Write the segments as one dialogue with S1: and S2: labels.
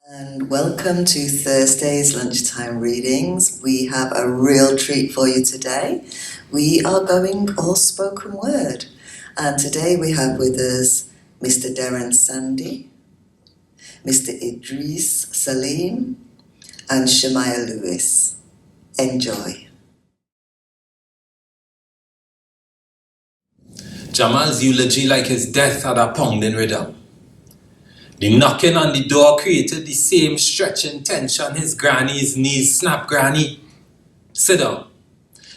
S1: And welcome to Thursday's Lunchtime Readings. We have a real treat for you today. We are going all spoken word. And today we have with us Mr. Derron Sandy, Mr. Idrees Saleem, and Shimiah Lewis. Enjoy.
S2: Jamal's eulogy, like his death, had a pounding rhythm. The knocking on the door created the same stretching tension. His granny's knees snapped. Granny, sit down.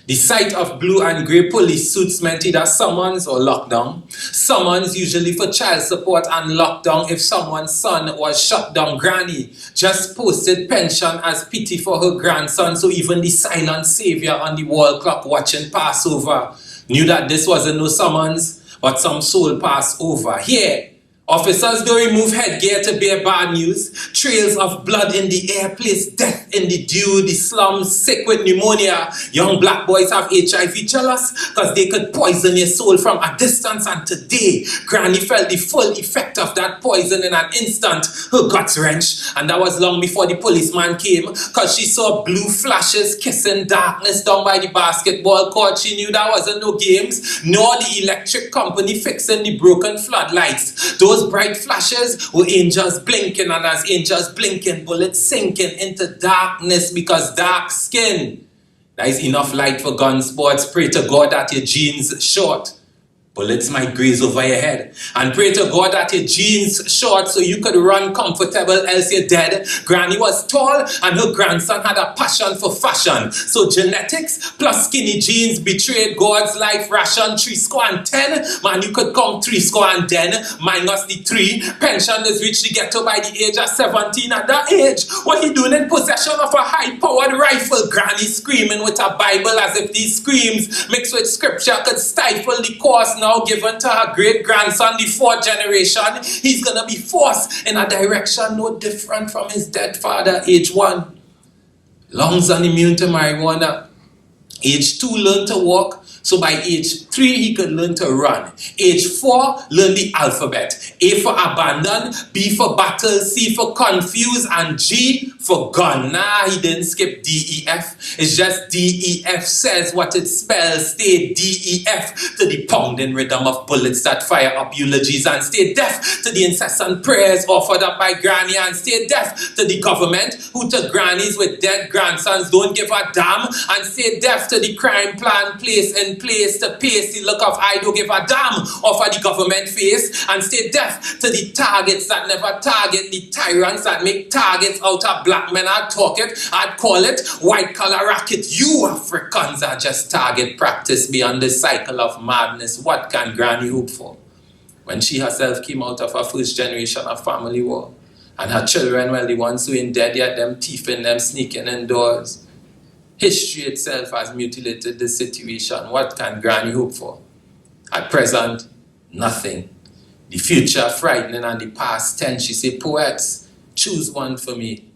S2: The sight of blue and grey police suits meant either summons or lockdown. Summons usually for child support and lockdown if someone's son was shut down. Granny just posted pension as pity for her grandson, so even the silent savior on the wall clock watching Passover knew that this wasn't no summons, but some soul passed over. Here, officers don't remove headgear to bear bad news. Trails of blood in the air place death in the dew. The slums sick with pneumonia. Young black boys have HIV, jealous because they could poison your soul from a distance. And today, Granny felt the full effect of that poison in an instant. Her guts wrenched, and that was long before the policeman came, because she saw blue flashes kissing darkness down by the basketball court. She knew that wasn't no games, nor the electric company fixing the broken floodlights. Those bright flashes were angels blinking, and as angels blinking, bullets sinking into darkness, because dark skin. There is enough light for gun sports. Pray to God that your jeans short. Bullets might graze over your head. And pray to God that your jeans short so you could run comfortable, else you're dead. Granny was tall and her grandson had a passion for fashion. So genetics plus skinny jeans betrayed God's life ration. 310, man, you could come 310 minus the 3. Pension is reached the ghetto by the age of 17. At that age, what he doing in possession of a high-powered rifle? Granny screaming with a Bible as if these screams mixed with scripture could stifle the course now given to her great-grandson, the 4th generation. He's going to be forced in a direction no different from his dead father, age 1. Lungs unimmune to marijuana. Age 2, learn to walk. So by age 3, he could learn to run. Age 4, learn the alphabet. A for abandon, B for battle, C for confuse, and G for gun. Nah, he didn't skip D, E, F. It's just D, E, F says what it spells. Stay D, E, F to the pounding rhythm of bullets that fire up eulogies, and stay deaf to the incessant prayers offered up by Granny, and stay deaf to the government who to grannies with dead grandsons don't give a damn, and stay deaf to the crime plan placed in place to pace the look of I don't give a damn offer the government face, and stay deaf to the targets that never target, the tyrants that make targets out of black men. I'd call it white collar racket. You Africans are just target practice beyond the cycle of madness. What can Granny hope for when she herself came out of her first generation of family war, and her children, well, the ones who ain't dead yet, them thieving, them sneaking indoors? History itself has mutilated the situation. What can Granny hope for? At present, nothing. The future frightening and the past tense. She say, poets, choose one for me.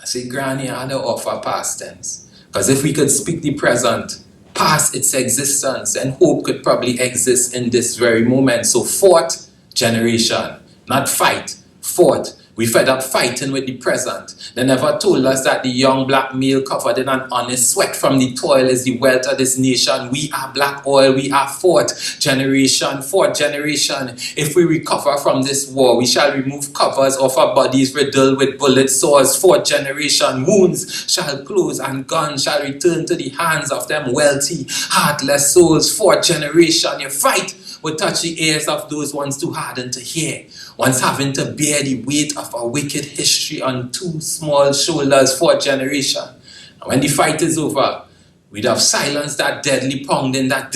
S2: I say, Granny, I don't offer past tense. Because if we could speak the present, past its existence, and hope could probably exist in this very moment. So 4th generation, not fight, 4th. We fed up fighting with the present. They never told us that the young black male covered in an honest sweat from the toil is the wealth of this nation. We are black oil. We are 4th generation. 4th generation. If we recover from this war, we shall remove covers off our bodies riddled with bullet sores. 4th generation. Wounds shall close and guns shall return to the hands of them wealthy, heartless souls. 4th generation. You fight will touch the ears of those ones too hardened to hear, once having to bear the weight of a wicked history on 2 small shoulders. 4th generation. And when the fight is over, we'd have silenced that deadly pounding, that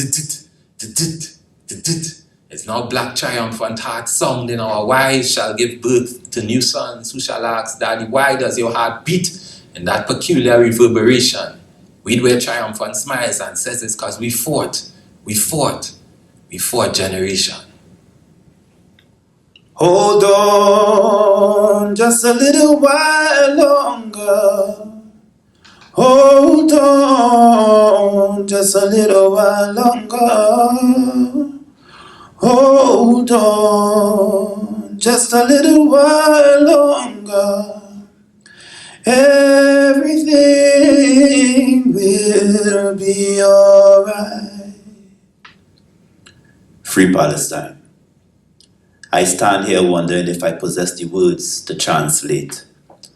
S2: it's now black triumphant heart sounding. Our wives shall give birth to new sons who shall ask, Daddy, why does your heart beat in that peculiar reverberation? We'd wear triumphant smiles and says it's because we fought. 4th generation.
S3: Hold on just a little while longer. Hold on just a little while longer. Hold on just a little while longer. Everything will be alright. Free Palestine. I stand here wondering if I possess the words to translate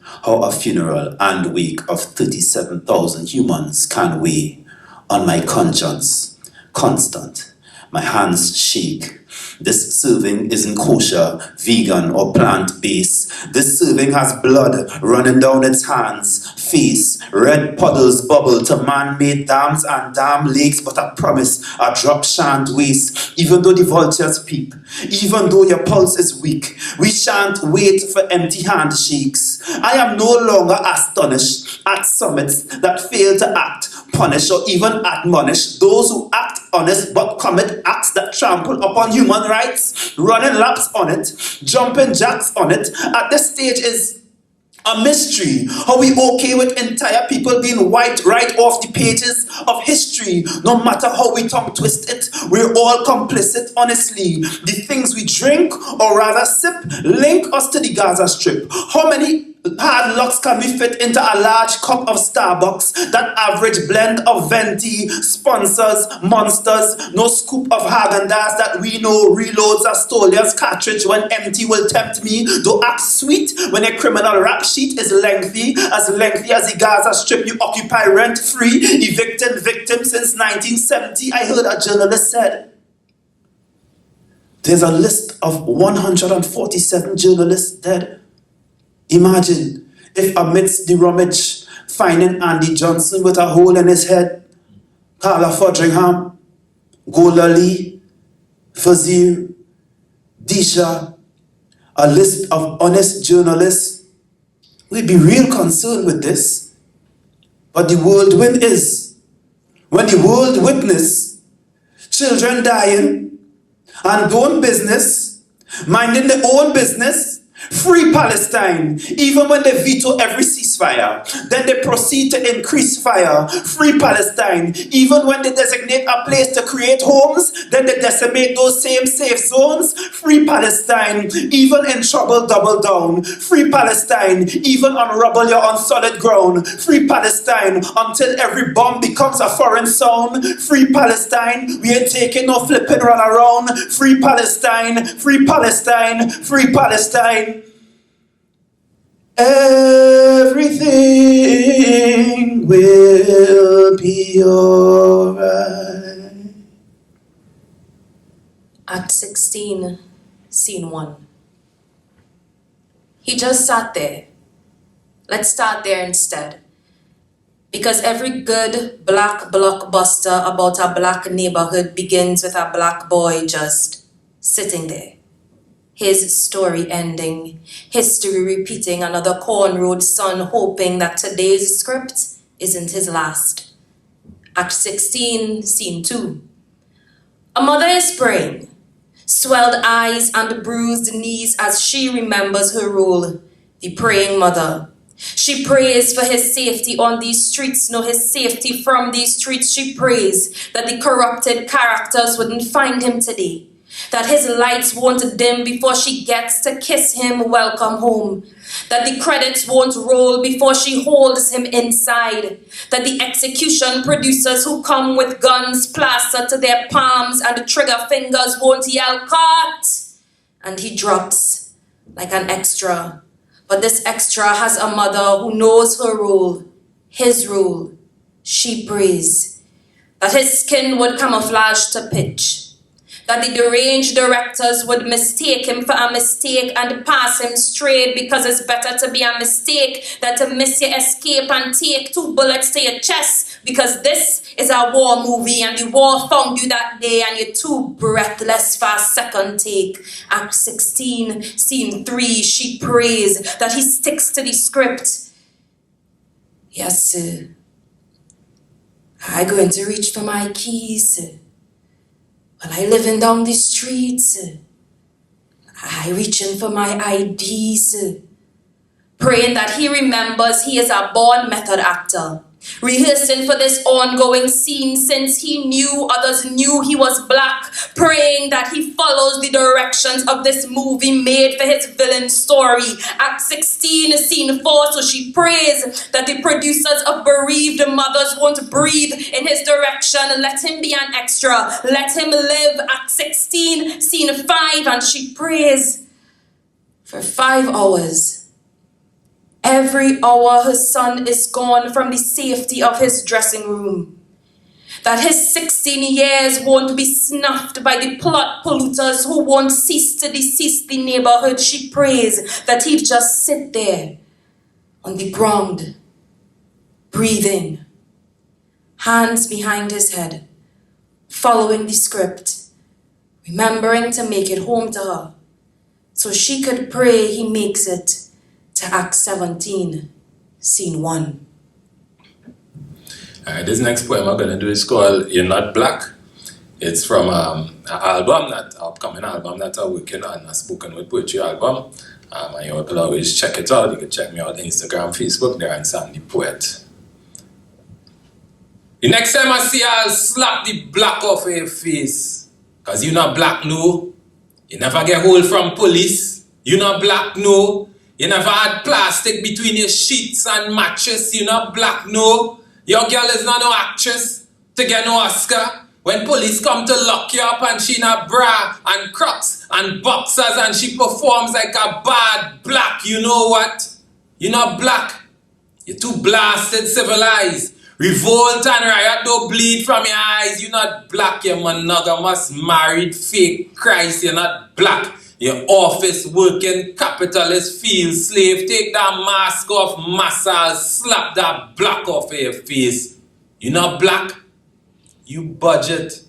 S3: how a funeral and wake of 37,000 humans can weigh on my conscience. Constant. My hands shake. This serving isn't kosher, vegan, or plant-based. This serving has blood running down its hands, face, red puddles bubble to man-made dams and dam lakes, but I promise a drop shan't waste. Even though the vultures peep, even though your pulse is weak, we shan't wait for empty handshakes. I am no longer astonished at summits that fail to act, punish, or even admonish those who act honest but commit acts that trample upon human rights, running laps on it, jumping jacks on it. At this stage is a mystery. Are we okay with entire people being wiped right off the pages of history? No matter how we tongue twist it, we're all complicit, honestly. The things we drink, or rather sip, link us to the Gaza Strip. How many hard locks can we fit into a large cup of Starbucks? That average blend of venti, sponsors, monsters, no scoop of Haagen-Dazs that we know reloads a Stolia's cartridge when empty will tempt me. Though act sweet when a criminal rap sheet is lengthy as the Gaza Strip you occupy rent-free, evicting victims since 1970. I heard a journalist said, there's a list of 147 journalists dead. Imagine if amidst the rummage, finding Andy Johnson with a hole in his head, Carla Fodringham, Gola Lee, Fazir, Disha, a list of honest journalists, we'd be real concerned with this. But the whirlwind is, when the world witness children dying and doing business, minding their own business, free Palestine, even when they veto every ceasefire. Then they proceed to increase fire. Free Palestine, even when they designate a place to create homes, then they decimate those same safe zones. Free Palestine, even in trouble, double down. Free Palestine, even on rubble, you're on solid ground. Free Palestine, until every bomb becomes a foreign sound. Free Palestine, we ain't taking no flipping run around. Free Palestine, free Palestine, free Palestine. Everything will be alright.
S4: Act 16, Scene 1. He just sat there. Let's start there instead. Because every good black blockbuster about a black neighborhood begins with a black boy just sitting there. His story ending, history repeating, another cornrowed son hoping that today's script isn't his last. Act 16, Scene 2. A mother is praying, swelled eyes and bruised knees as she remembers her role, the praying mother. She prays for his safety on these streets, no, his safety from these streets. She prays that the corrupted characters wouldn't find him today, that his lights won't dim before she gets to kiss him welcome home, that the credits won't roll before she holds him inside, that the execution producers who come with guns plastered to their palms and the trigger fingers won't yell cut, and he drops like an extra. But this extra has a mother who knows her role, his role. She prays that his skin would camouflage to pitch, that the deranged directors would mistake him for a mistake and pass him straight, because it's better to be a mistake than to miss your escape and take 2 bullets to your chest, because this is a war movie and the war found you that day and you're too breathless for a second take. Act 16, Scene 3, she prays that he sticks to the script. Yes, sir. I'm going to reach for my keys, sir. While I living down the streets, I reaching for my IDs, praying that he remembers he is a born method actor. rehearsing for this ongoing scene since he knew others knew he was black, praying that he follows the directions of this movie made for his villain story. Act 16, scene 4, so she prays that the producers of bereaved mothers won't breathe in his direction. Let him be an extra. Let him live. Act 16, scene 5, and she prays for 5 hours. Every hour her son is gone from the safety of his dressing room. That his 16 years won't be snuffed by the plot polluters who won't cease to decease the neighborhood. She prays that he'd just sit there on the ground, breathing, hands behind his head, following the script, remembering to make it home to her, so she could pray he makes it to Act 17, Scene 1.
S2: This next poem I'm going to do is called You're Not Black. It's from an upcoming album that I'm working on, a spoken word poetry album. And you can always check it out. You can check me out on Instagram, Facebook, Derron Sandy Poet. The next time I see you, I'll slap the black off your face. Because you're not black, no. You never get hold from police. You're not black, no. You never had plastic between your sheets and mattress. You're not black, no. Your girl is not no actress to get no Oscar. When police come to lock you up and she in a bra and crocs and boxers and she performs like a bad black, you know what? You're not black. You're too blasted civilized. Revolt and riot don't bleed from your eyes. You're not black. You're monogamous, married, fake Christ. You're not black. Your office working capitalist field slave. Take that mask off, massa, slap that black off of your face. You not black? You budget.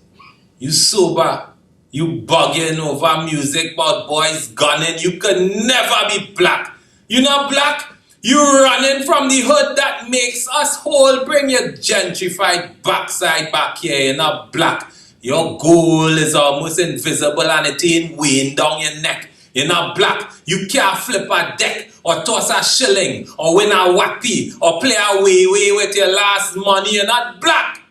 S2: You sober. You bugging over music about boys gunning. You could never be black. You not black? You running from the hood that makes us whole. Bring your gentrified backside back here. You're not black. Your goal is almost invisible and it ain't weighing down your neck. You're not black. You can't flip a deck or toss a shilling or win a wappy or play a way with your last money. You're not black.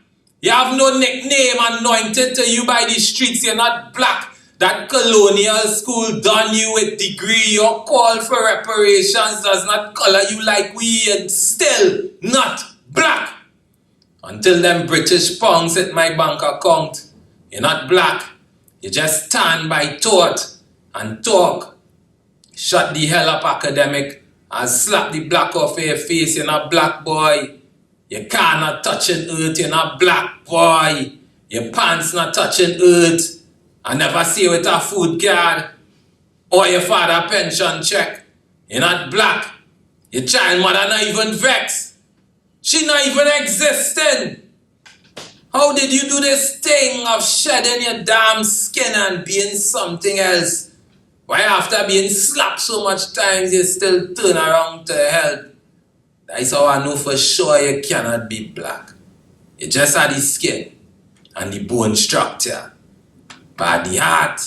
S2: You have no nickname anointed to you by the streets. You're not black. That colonial school done you with degree. Your call for reparations does not color you like we and still not black. Until them British pounds hit my bank account. You're not black. You just stand by thought and talk. Shut the hell up, academic, and slap the black off your face. You're not black, boy. Your car not touching earth. You're not black, boy. Your pants not touching earth. I never see you with a food card or your father pension check. You're not black. Your child mother not even vexed. She not even existing. How did you do this thing of shedding your damn skin and being something else? Why after being slapped so much times you still turn around to help? That's how I know for sure you cannot be black. You just had the skin and the bone structure. But the heart,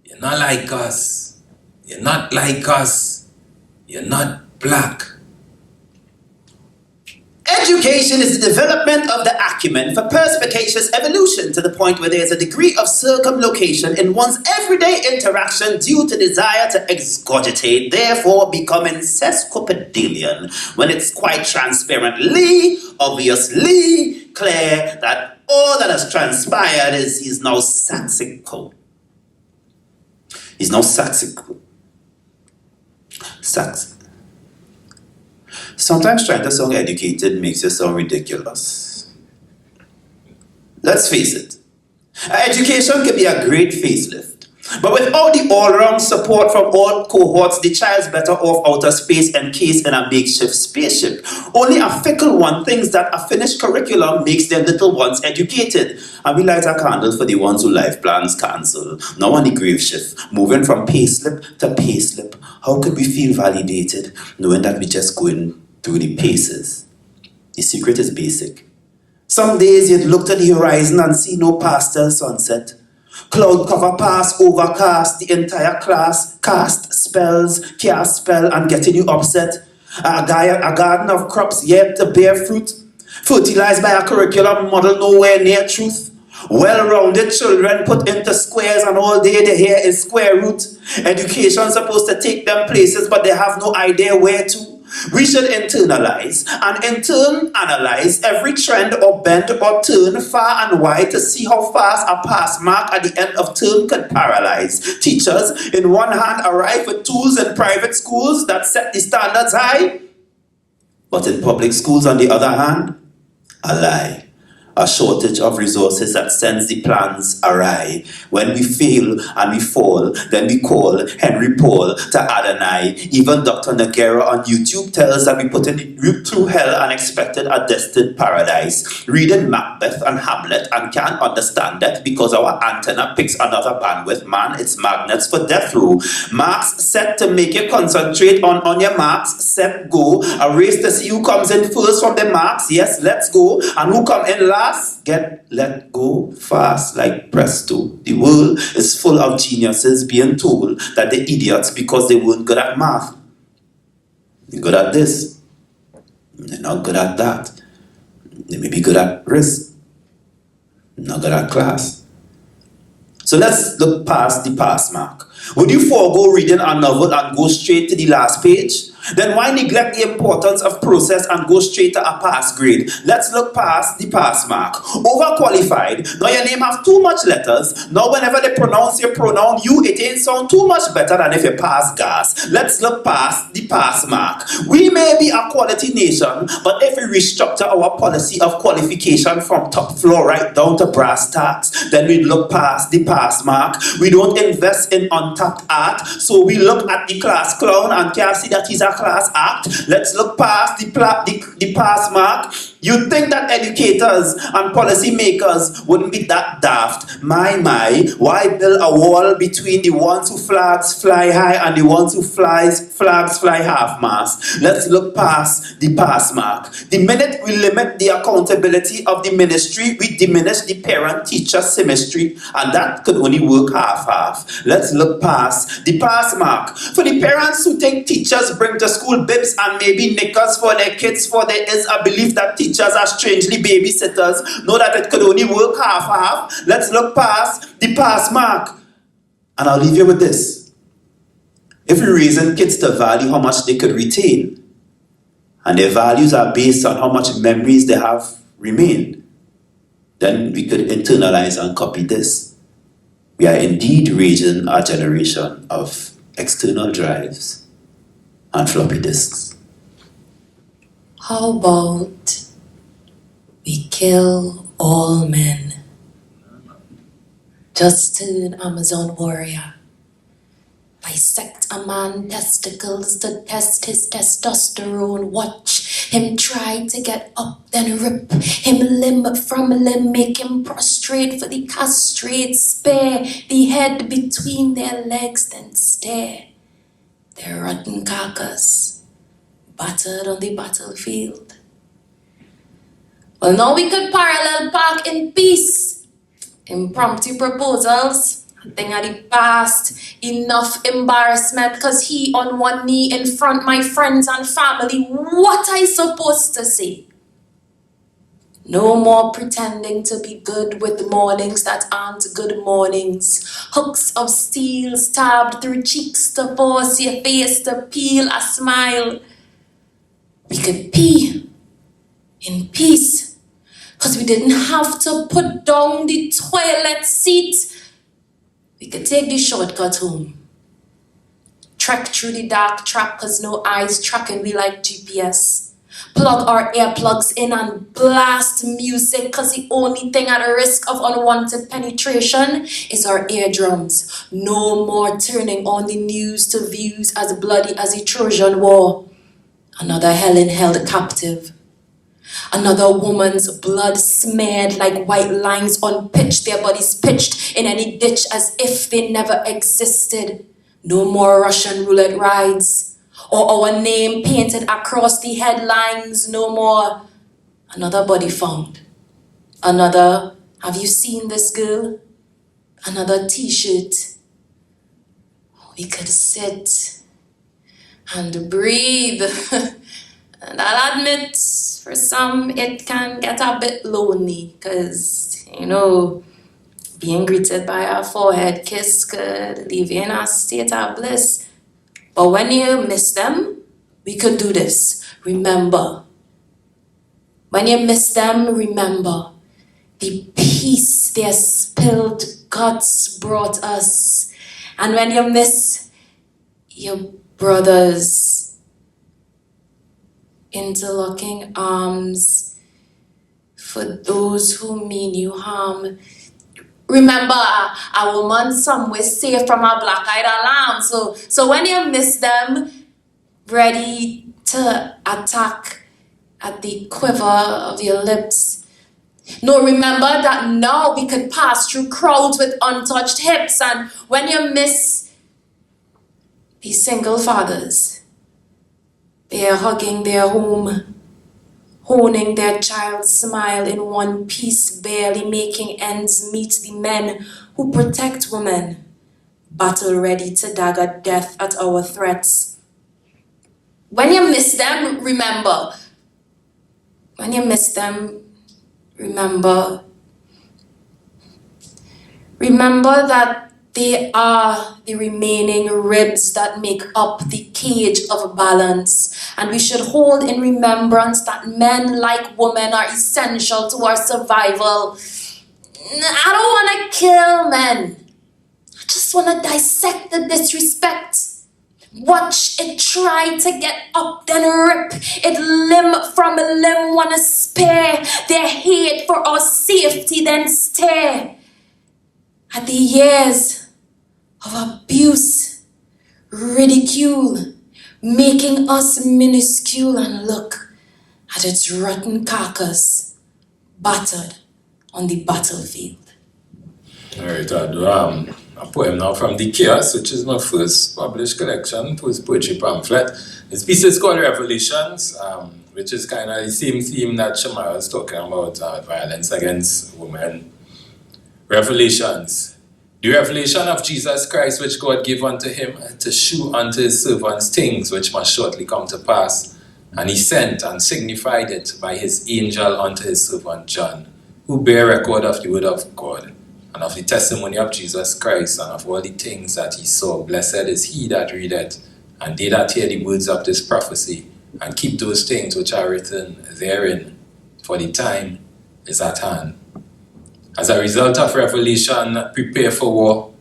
S2: you're not like us. You're not like us. You're not black.
S3: Education is the development of the acumen for perspicacious evolution to the point where there is a degree of circumlocation in one's everyday interaction due to desire to excogitate, therefore becoming sesquipedalian, when it's quite transparently, obviously clear that all that has transpired is he's now saxical. He's now saxical. Sometimes trying to sound educated makes you sound ridiculous. Let's face it. Education can be a great facelift. But without the all-round support from all cohorts, the child's better off outer space encased in a makeshift spaceship. Only a fickle one thinks that a finished curriculum makes their little ones educated. And we light a candle for the ones who life plans cancel. Now on the grave shift, moving from payslip to payslip, how could we feel validated knowing that we're just going through the paces? The secret is basic. Some days you'd look to the horizon and see no pastel sunset. Cloud cover pass, overcast, the entire class, cast spells, cast spell and getting you upset. A garden of crops yet to bear fruit. fertilized by a curriculum model nowhere near truth. Well-rounded children put into squares and all day they hear is square root. Education's supposed to take them places but they have no idea where to. We should internalize and in turn analyze every trend or bend or turn far and wide to see how fast a pass mark at the end of term could paralyze. Teachers, in one hand, arrive with tools in private schools that set the standards high, but in public schools, on the other hand, a lie. A shortage of resources that sends the plans awry. When we fail and we fall, then we call Henry Paul to Adonai. Even Dr. Nagera on YouTube tells that we put in the route through hell and expected a destined paradise. Reading Macbeth and Hamlet and can't understand that because our antenna picks another bandwidth. Man, it's magnets for death row. Marks set to make you concentrate on your marks. Set, go. A race to see who comes in first from the marks. Yes, let's go. And who come in last? Get let go fast like presto. The world is full of geniuses being told that they're idiots because they weren't good at math. They're good at this. They're not good at that. They may be good at risk. Not good at class. So let's look past the pass mark. Would you forego reading a novel and go straight to the last page? Then why neglect the importance of process and go straight to a pass grade? Let's look past the pass mark. Overqualified. Now your name has too much letters. Now whenever they pronounce your pronoun you, it ain't sound too much better than if you pass gas. Let's look past the pass mark. We may be a quality nation, but if we restructure our policy of qualification from top floor right down to brass tacks, then we look past the pass mark. We don't invest in untapped art, so we look at the class clown and can't see that he's a class act. Let's look past the pass mark. You'd think that educators and policy makers wouldn't be that daft. My, why build a wall between the ones who flags fly high and the ones who flags fly half-mast? Let's look past the pass mark. The minute we limit the accountability of the ministry, we diminish the parent-teacher symmetry, and that could only work half-half. Let's look past the pass mark. For the parents who think teachers bring to school bibs and maybe knickers for their kids, for there is a belief that teachers are strangely babysitters, know that it could only work half-half. Let's look past the pass mark. And I'll leave you with this. If we reason kids to value how much they could retain, and their values are based on how much memories they have remained, then we could internalize and copy this. We are indeed raising a generation of external drives and floppy disks.
S4: How about we kill all men? Just turn Amazon warrior. Bisect a man's testicles to test his testosterone. Watch him try to get up, then rip him limb from limb. Make him prostrate for the castrate. Spare the head between their legs, then stare. Their rotten carcass battered on the battlefield. Well, now we could parallel park in peace. Impromptu proposals. Thing of the past. Enough embarrassment, cause he on one knee in front my friends and family. What I supposed to say? No more pretending to be good with mornings that aren't good mornings. Hooks of steel stabbed through cheeks to force your face to peel a smile. We could pee in peace, cause we didn't have to put down the toilet seat. We could take the shortcut home. Trek through the dark track, cause no eyes tracking we like GPS. Plug our earplugs in and blast music, cause the only thing at risk of unwanted penetration is our eardrums. No more turning on the news to views as bloody as the Trojan War. Another Helen held captive. Another woman's blood smeared like white lines on pitch, their bodies pitched in any ditch as if they never existed. No more Russian roulette rides, or our name painted across the headlines. No more. Another body found. Another, have you seen this girl? Another t-shirt. We could sit and breathe. And I'll admit, For some, it can get a bit lonely because, being greeted by a forehead kiss could leave you in a state of bliss. But when you miss them, we could do this. Remember. When you miss them, remember the peace their spilled guts brought us. And when you miss your brothers, interlocking arms for those who mean you harm. Remember, a woman somewhere safe from a black-eyed alarm. So when you miss them, ready to attack at the quiver of your lips. No, remember that now we could pass through crowds with untouched hips. And when you miss these single fathers, they are hugging their home, honing their child's smile in one piece, barely making ends meet. The men who protect women, battle ready to dagger death at our threats. When you miss them, remember. When you miss them, remember. Remember that they are the remaining ribs that make up the cage of balance. And we should hold in remembrance that men, like women, are essential to our survival. I don't want to kill men. I just want to dissect the disrespect. Watch it try to get up, then rip it limb from a limb. Want to spare their hate for our safety, then stare at the years of abuse, ridicule, making us minuscule, and look at its rotten carcass battered on the battlefield.
S2: Alright, I'll do a poem now from The Chaos, which is my first published collection, first poetry pamphlet. This piece is called Revelations, which is kind of the same theme that Shimiah was talking about, violence against women. Revelations. The revelation of Jesus Christ, which God gave unto him, to shew unto his servants things which must shortly come to pass. And he sent and signified it by his angel unto his servant John, who bear record of the word of God, and of the testimony of Jesus Christ, and of all the things that he saw. Blessed is he that readeth, and they that hear the words of this prophecy, and keep those things which are written therein, for the time is at hand. As a result of revelation, prepare for war.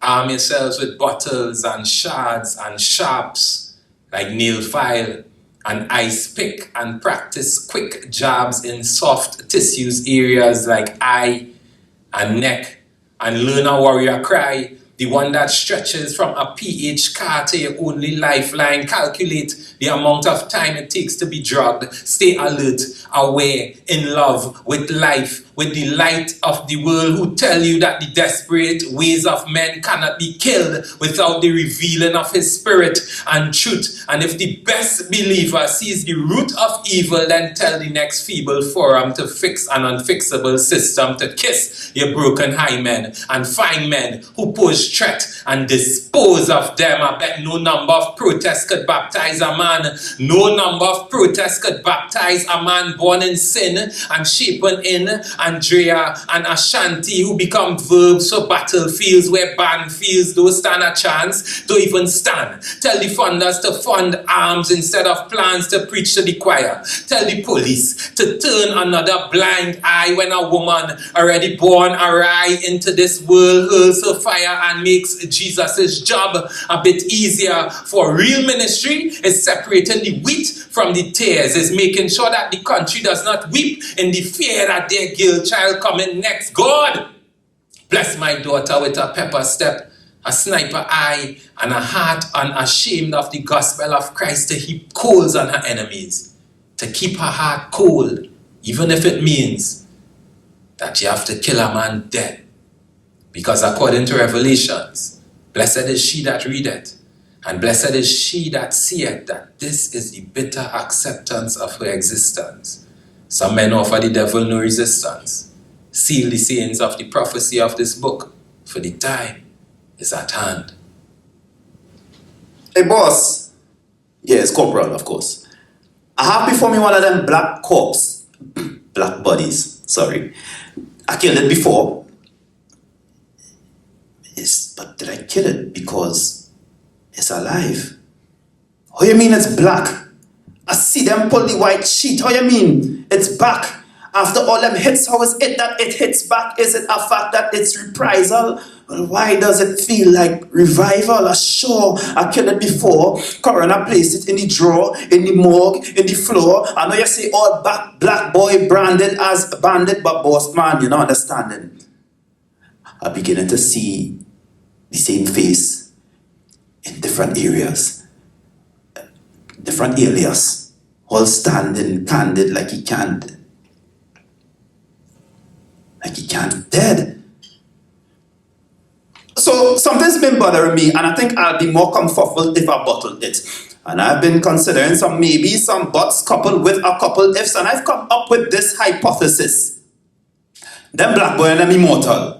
S2: Arm yourselves with bottles and shards and sharps, like nail file and ice pick, and practice quick jabs in soft tissues areas like eye and neck, and learn a warrior cry, the one that stretches from a pH car to your only lifeline. Calculate the amount of time it takes to be drugged. Stay alert, aware, in love with life, with the light of the world, who tell you that the desperate ways of men cannot be killed without the revealing of his spirit and truth. And if the best believer sees the root of evil, then tell the next feeble forum to fix an unfixable system, to kiss your broken hymen and find men who pose threat and dispose of them. I bet no number of protests could baptize a man. No number of protests could baptize a man born in sin and shapen in Andrea and Ashanti, who become verbs for battlefields where band fields don't stand a chance, don't even stand. Tell the funders to fund arms instead of plans to preach to the choir. Tell the police to turn another blind eye when a woman already born awry into this world hurls her fire and makes Jesus' job a bit easier. For real ministry is separating the wheat from the tares, is making sure that the country does not weep in the fear that their girl child coming next. God bless my daughter with a pepper step, a sniper eye, and a heart unashamed of the gospel of Christ, to heap coals on her enemies, to keep her heart cold, even if it means that you have to kill a man dead. Because according to Revelations, blessed is she that readeth, and blessed is she that seeth, that this is the bitter acceptance of her existence. Some men offer the devil no resistance. Seal the sayings of the prophecy of this book, for the time is at hand.
S3: Hey boss. Yes, corporal, of course. I have before me one of them black corpse, black bodies, sorry. I killed it before. But did I kill it because it's alive? How you mean it's black? I see them pull the white sheet. How you mean it's back? After all them hits, how is it that it hits back? Is it a fact that it's reprisal? Well, why does it feel like revival? Sure, I killed it before. Coroner placed it in the drawer, in the morgue, in the floor. I know you say all black boy branded as bandit, but boss man, you're not understanding. I'm beginning to see the same face in different areas. Different alias. All standing candid like he can't. Like he can't dead. So something's been bothering me, and I think I'll be more comfortable if I bottle it. And I've been considering some buts coupled with a couple ifs, and I've come up with this hypothesis. Them black boy and them immortal.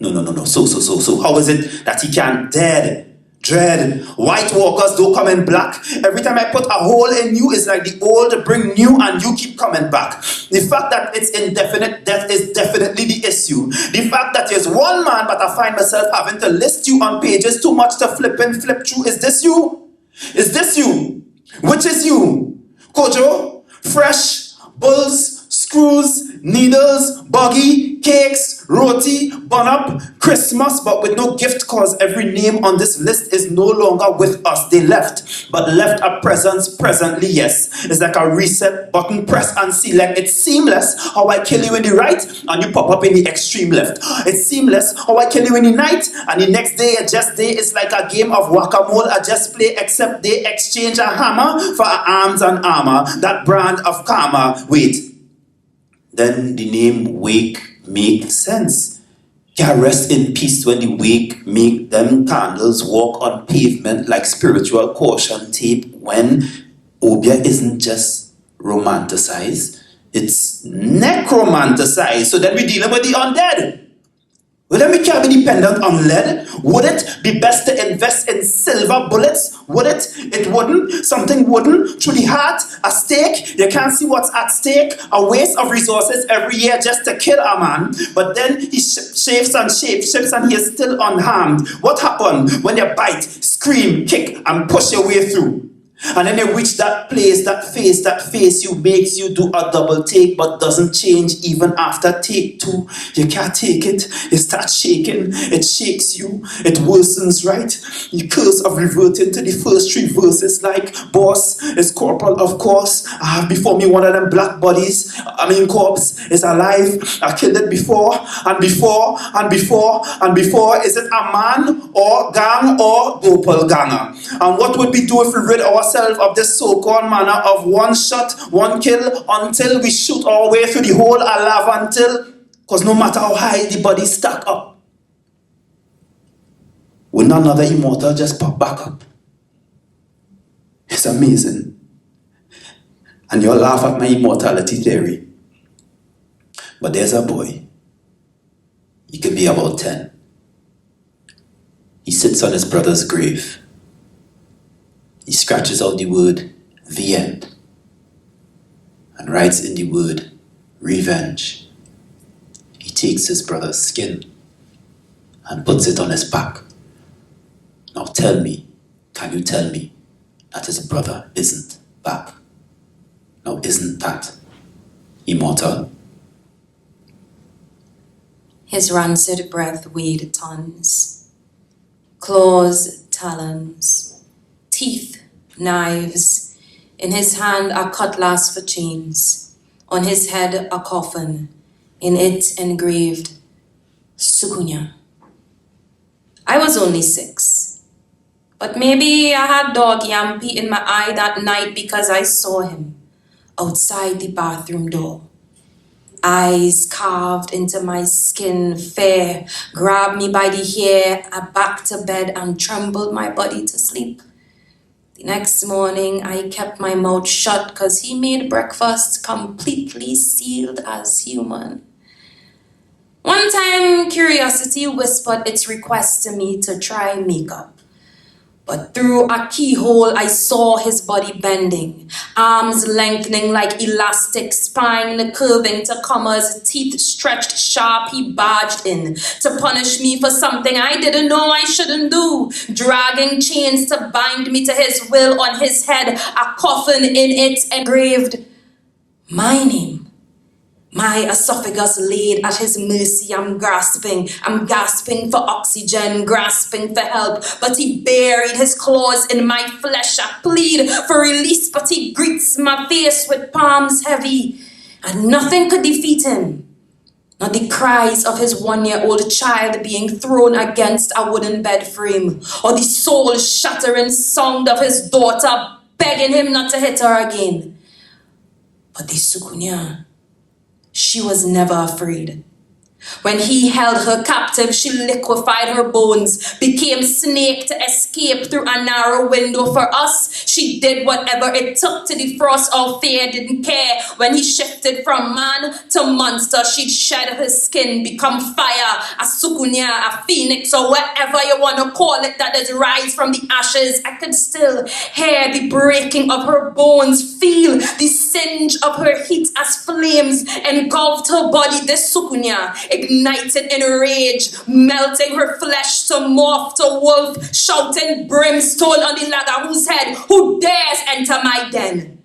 S3: No. So how is it that he can't dead? Dread. White walkers don't come in black. Every time I put a hole in you, it's like the old bring new and you keep coming back. The fact that it's indefinite death is definitely the issue. The fact that there's one man, but I find myself having to list you on pages too much to flip through. Is this you? Is this you? Which is you? Kojo? Fresh? Bulls? Screws? Needles? Buggy? Cakes? Roti? Bun up? Christmas, but with no gift, cause every name on this list is no longer with us. They left, but left a presence presently, yes. It's like a reset button, press and select. It's seamless how I kill you in the right and you pop up in the extreme left. It's seamless how I kill you in the night and the next day, it's like a game of whack-a-mole. I just play, except they exchange a hammer for arms and armor. That brand of karma. Wait. Then the name Wake makes sense. Can rest in peace when the wake make them candles walk on pavement like spiritual caution tape when Obia isn't just romanticized, it's necromanticized. So then we're dealing with the undead. Well, then we can't be dependent on lead. Would it be best to invest in silver bullets? Would it? It wouldn't. Something wouldn't. Through the heart, a stake. You can't see what's at stake. A waste of resources every year just to kill a man. But then he shapes and shapeshifts and he is still unharmed. What happened when you bite, scream, kick, and push your way through? And then you reach that place, that face you makes you do a double take but doesn't change even after take two. You can't take it. You start shaking. It shakes you. It worsens, right? The curse of reverting to the first three verses like, boss is corporal, of course. I have before me one of them black bodies. Corpse is alive. I killed it before and before and before and before. Is it a man or gang or doppelganger? And what would we do if we rid ourselves of this so-called manner of one shot, one kill, until we shoot our way through the whole alive until, because no matter how high the body stack up, wouldn't another immortal just pop back up? It's amazing. And you'll laugh at my immortality theory. But there's a boy. He could be about 10. He sits on his brother's grave. He scratches out the word, the end, and writes in the word, revenge. He takes his brother's skin and puts it on his back. Now tell me, can you tell me that his brother isn't back? Now isn't that immortal?
S4: His rancid breath weighed tons. Claws, talons, teeth, knives, in his hand a cutlass for chains, on his head a coffin, in it engraved Sukunya. I was only 6, but maybe I had dog yampi in my eye that night because I saw him outside the bathroom door. Eyes carved into my skin, fair, grabbed me by the hair, I back to bed and trembled my body to sleep. The next morning, I kept my mouth shut because he made breakfast completely sealed as human. One time, curiosity whispered its request to me to try makeup. But through a keyhole, I saw his body bending, arms lengthening like elastic, spine curving to commas, teeth stretched sharp. He barged in to punish me for something I didn't know I shouldn't do, dragging chains to bind me to his will. On his head, a coffin, in it engraved my name. My esophagus laid at his mercy. I'm gasping for oxygen, grasping for help. But he buried his claws in my flesh. I plead for release, but he greets my face with palms heavy. And nothing could defeat him. Not the cries of his 1-year-old child being thrown against a wooden bed frame, or the soul-shattering sound of his daughter begging him not to hit her again. But the Sukunya, she was never afraid. When he held her captive, she liquefied her bones, became snake to escape through a narrow window. For us, she did whatever it took to defrost our fear, didn't care. When he shifted from man to monster, she'd shed her skin, become fire, a sukunya, a phoenix, or whatever you want to call it, that does rise from the ashes. I could still hear the breaking of her bones, feel the singe of her heat as flames engulfed her body. This sukunya ignited in rage, melting her flesh to morph to wolf, shouting brimstone on the lagger whose head, who dares enter my den?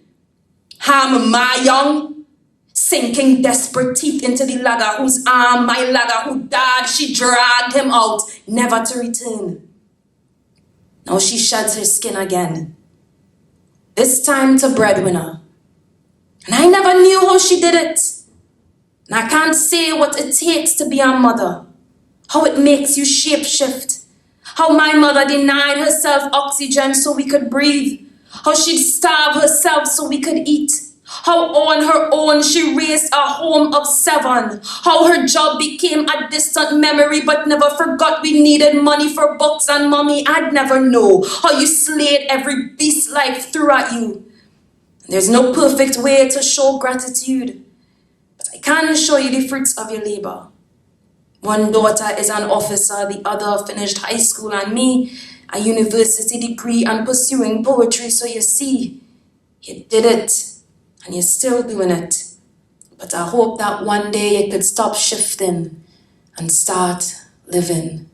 S4: Harm my young, sinking desperate teeth into the lagger whose arm, my lagger who died, she dragged him out, never to return. Now she sheds her skin again, this time to breadwinner. And I never knew how she did it. And I can't say what it takes to be a mother, how it makes you shapeshift, how my mother denied herself oxygen so we could breathe, how she'd starve herself so we could eat, how on her own she raised a home of 7, how her job became a distant memory but never forgot we needed money for books and mommy. I'd never know how you slayed every beast life threw at you. There's no perfect way to show gratitude. I can show you the fruits of your labor. One daughter is an officer, the other finished high school, and me, a university degree and pursuing poetry. So you see, you did it, and you're still doing it. But I hope that one day you could stop shifting and start living.